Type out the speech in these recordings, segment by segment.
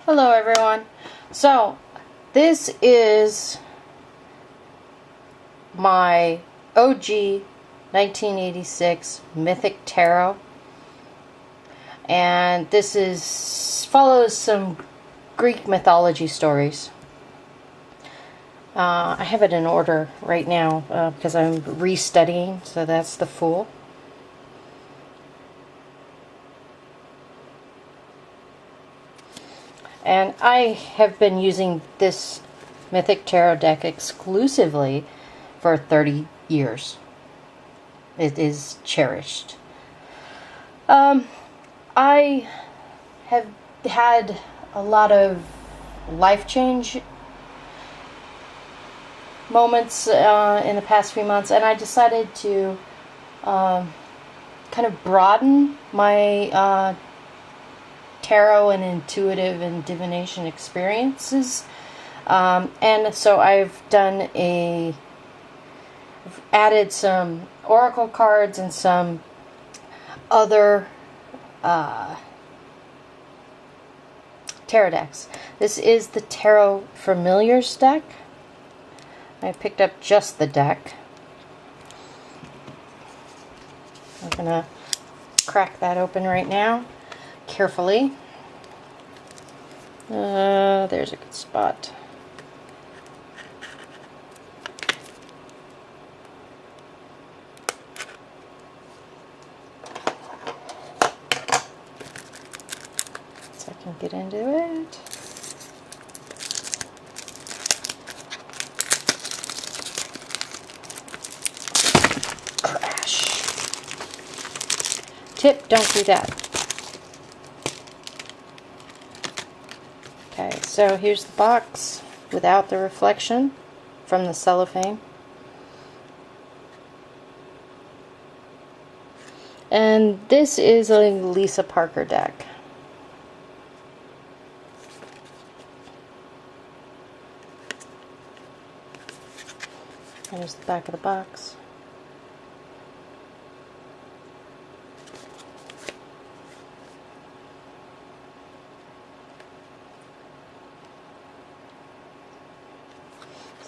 Hello everyone. So this is my OG 1986 Mythic Tarot, and this follows some Greek mythology stories. I have it in order right now because I'm restudying, so that's the Fool. And I have been using this Mythic Tarot deck exclusively for 30 years. It is cherished. I have had a lot of life change moments in the past few months, and I decided to kind of broaden my tarot and intuitive and divination experiences, and so I've added some oracle cards and some other tarot decks. This is the Tarot Familiars deck. I picked up just the deck. I'm gonna crack that open right now, carefully. There's a good spot. So I can get into it. Crash. Tip, don't do that. Okay, so here's the box without the reflection from the cellophane. And this is a Lisa Parker deck. There's the back of the box.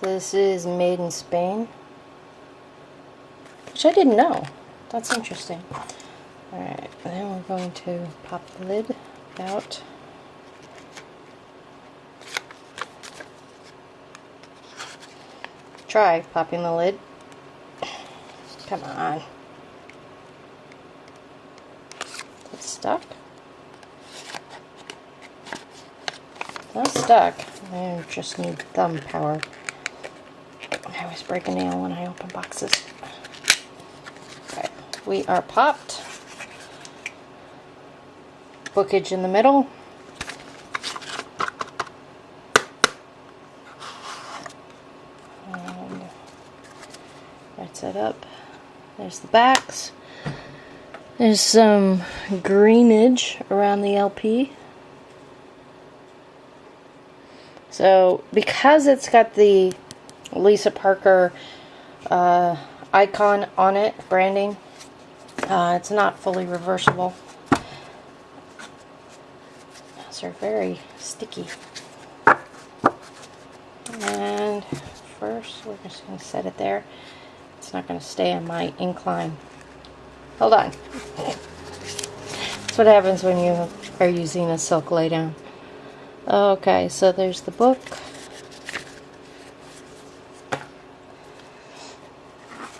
So this is made in Spain, which I didn't know. That's interesting. Alright, then we're going to pop the lid out. Try popping the lid. Come on. It's stuck? It's not stuck. I just need thumb power. I always break a nail when I open boxes. Okay, we are popped. Bookage in the middle. And right side up. There's the backs. There's some greenage around the LP. So because it's got the Lisa Parker icon on it, branding, it's not fully reversible. Those are very sticky. And first we're just going to set it there. It's not going to stay on my incline. Hold on. That's what happens when you are using a silk laydown. Okay, so there's the book.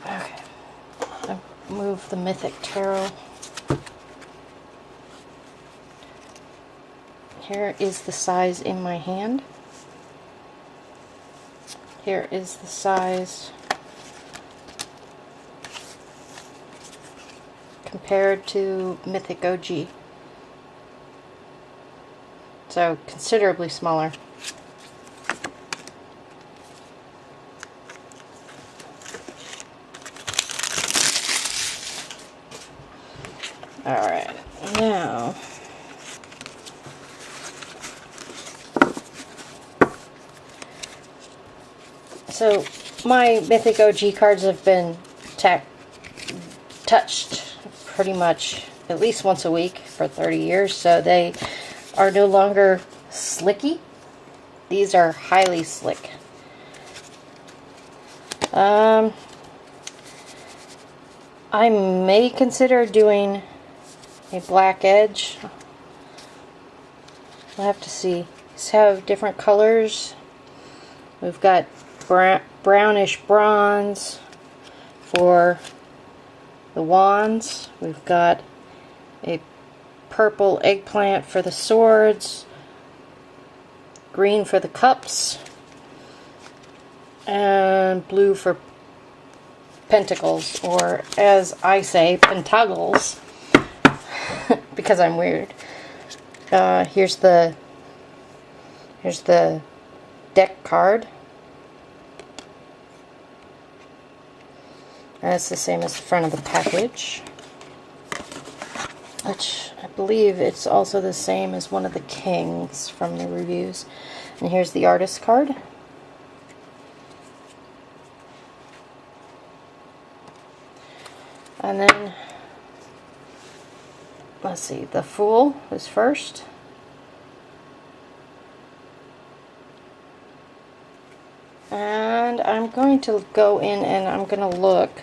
Okay, I'll move the Mythic Tarot. Here is the size in my hand. Here is the size compared to Mythic OG. So considerably smaller. Alright, now so my Mythic OG cards have been touched pretty much at least once a week for 30 years, so they are no longer slicky. These are highly slick. I may consider doing a black edge. We'll have to see. These have different colors. We've got brownish bronze for the wands. We've got a purple eggplant for the swords, green for the cups, and blue for pentacles, or as I say, pentagles, because I'm weird. Here's the deck card. And it's the same as the front of the package, which I believe it's also the same as one of the kings from the reviews. And here's the artist card. And then, let's see, the Fool is first. And I'm going to go in and I'm going to look,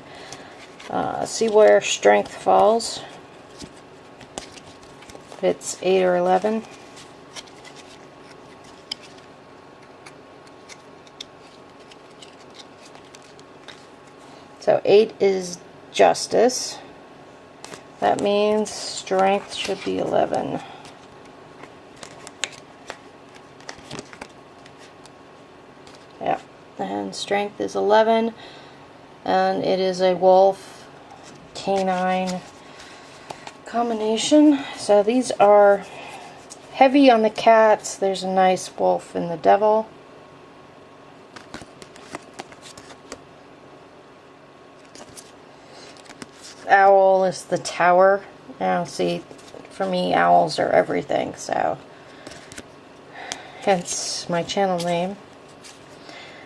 see where strength falls. If it's 8 or 11. So 8 is justice. That means strength should be 11. Yeah, and strength is 11, and it is a wolf canine combination. So these are heavy on the cats. There's a nice wolf in the devil. Owl is the tower. Now see, for me owls are everything, so hence my channel name.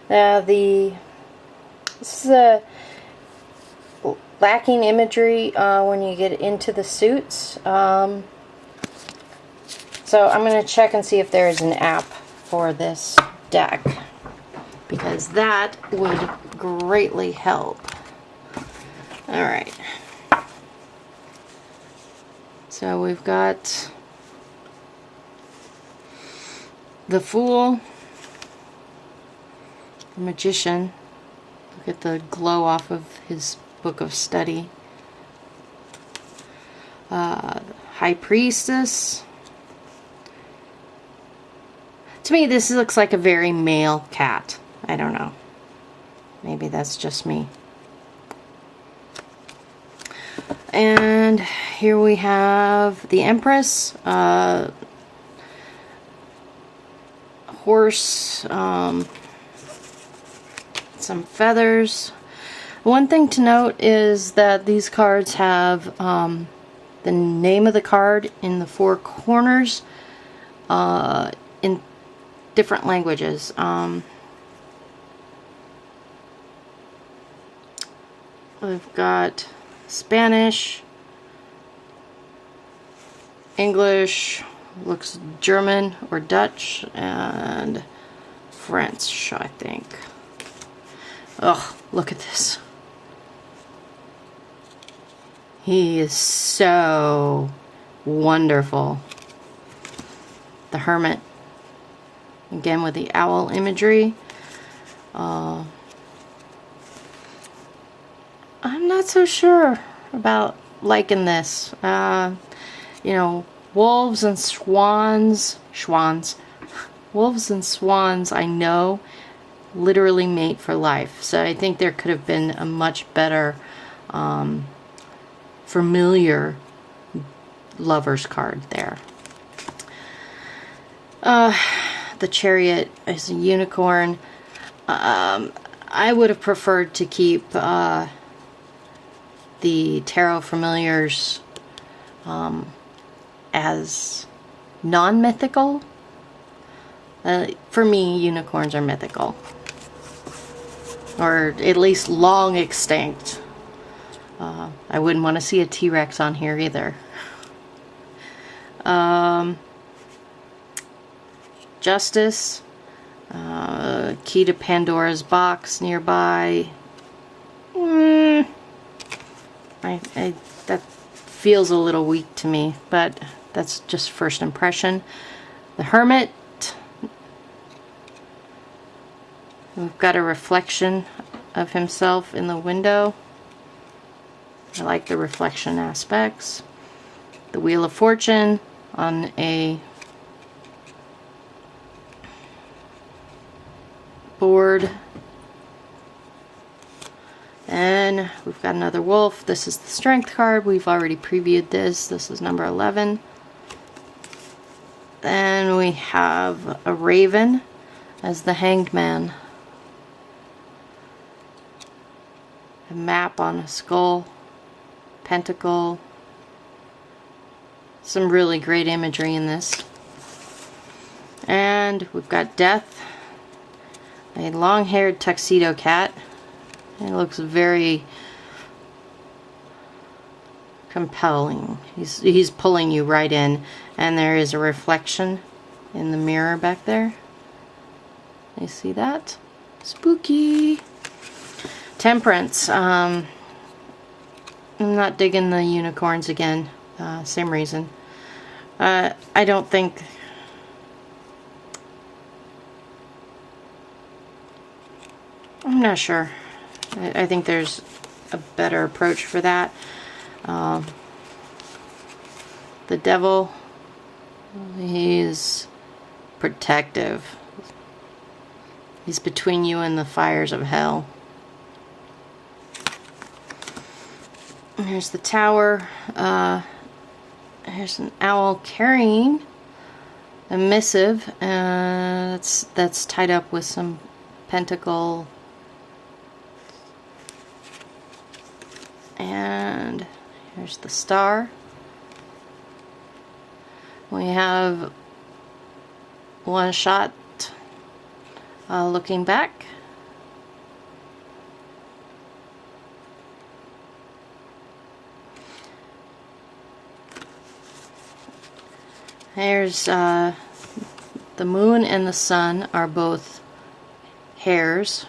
Now this is a lacking imagery when you get into the suits. So I'm going to check and see if there is an app for this deck, because that would greatly help. Alright. So we've got the Fool, the Magician. Look at the glow off of his book of study. High Priestess. To me, this looks like a very male cat. I don't know. Maybe that's just me. And here we have the Empress, horse, some feathers. One thing to note is that these cards have the name of the card in the four corners in different languages. We've got Spanish, English, looks German or Dutch, and French, I think. Oh, look at this. He is so wonderful. The Hermit, again with the owl imagery. I'm not so sure about liking this. You know, wolves and swans, wolves and swans, I know, literally mate for life. So I think there could have been a much better familiar lover's card there. The Chariot is a unicorn. I would have preferred to keep the Tarot Familiars as non-mythical. For me, unicorns are mythical, or at least long extinct. I wouldn't want to see a T-Rex on here either. Justice, key to Pandora's box nearby. That feels a little weak to me, but that's just first impression. The Hermit. We've got a reflection of himself in the window. I like the reflection aspects. The Wheel of Fortune on a board. And we've got another wolf. This is the Strength card. We've already previewed this. This is number 11. Then we have a raven as the Hanged Man. A map on a skull. Pentacle. Some really great imagery in this. And we've got Death. A long-haired tuxedo cat. It looks very compelling. He's pulling you right in. And there is a reflection in the mirror back there. You see that? Spooky. Temperance. I'm not digging the unicorns again. Same reason. I don't think... I'm not sure. I think there's a better approach for that. The Devil, he's protective. He's between you and the fires of hell. Here's the Tower. Here's an owl carrying a missive. That's tied up with some pentacle. And here's the Star. We have one shot looking back. Here's the moon and the sun are both hares,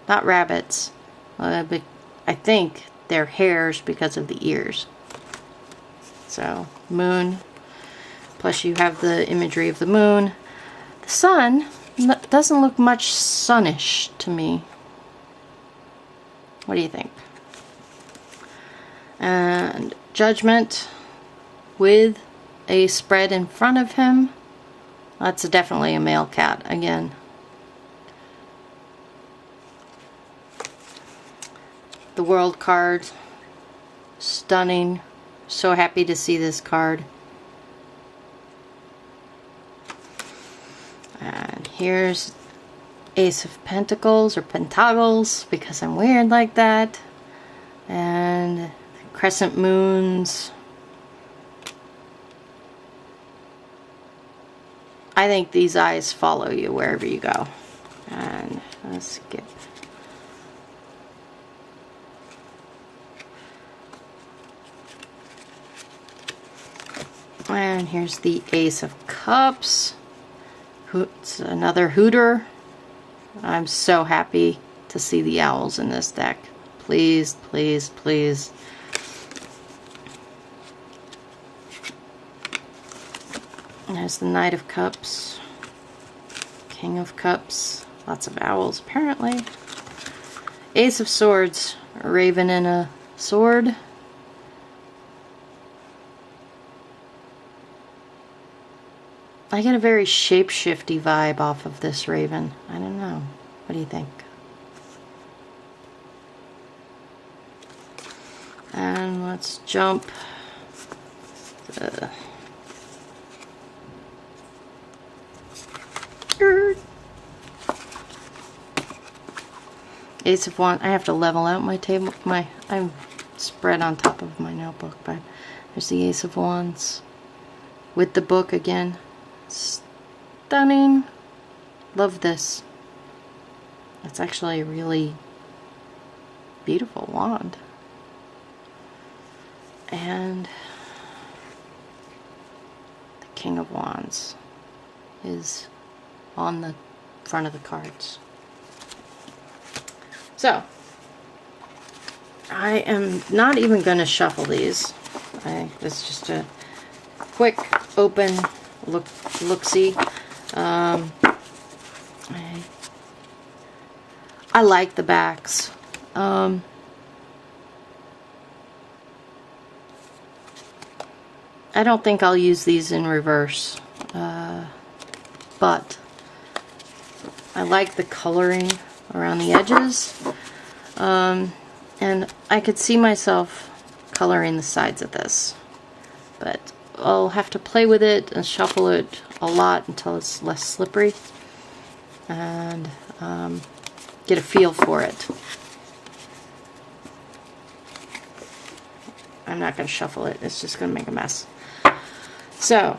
not rabbits, but I think they're hares because of the ears. So moon, plus you have the imagery of the moon. The sun doesn't look much sunnish to me. What do you think? And Judgment with a spread in front of him. That's definitely a male cat again. The World card, stunning. So happy to see this card. And here's Ace of Pentacles, or Pentacles, because I'm weird like that. And crescent moons. I think these eyes follow you wherever you go. And let's skip. And here's the Ace of Cups. It's another hooter. I'm so happy to see the owls in this deck. Please, please, please. There's the Knight of Cups. King of Cups. Lots of owls, apparently. Ace of Swords. A raven and a sword. I get a very shape-shifty vibe off of this raven. I don't know. What do you think? And let's jump. Ace of Wands. I have to level out my table. I'm spread on top of my notebook, but there's the Ace of Wands with the book again. Stunning. Love this. It's actually a really beautiful wand. And the King of Wands. is on the front of the cards. So, I am not even going to shuffle these. It's just a quick, open look-see. I like the backs. I don't think I'll use these in reverse, but I like the coloring around the edges, and I could see myself coloring the sides of this, but I'll have to play with it and shuffle it a lot until it's less slippery and get a feel for it. I'm not going to shuffle it, it's just going to make a mess. So,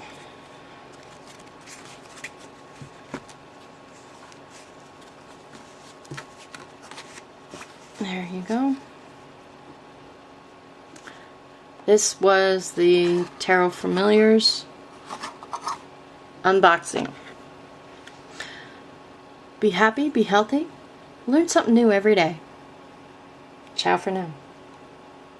there you go. This was the Tarot Familiars unboxing. Be happy, be healthy, learn something new every day. Ciao for now.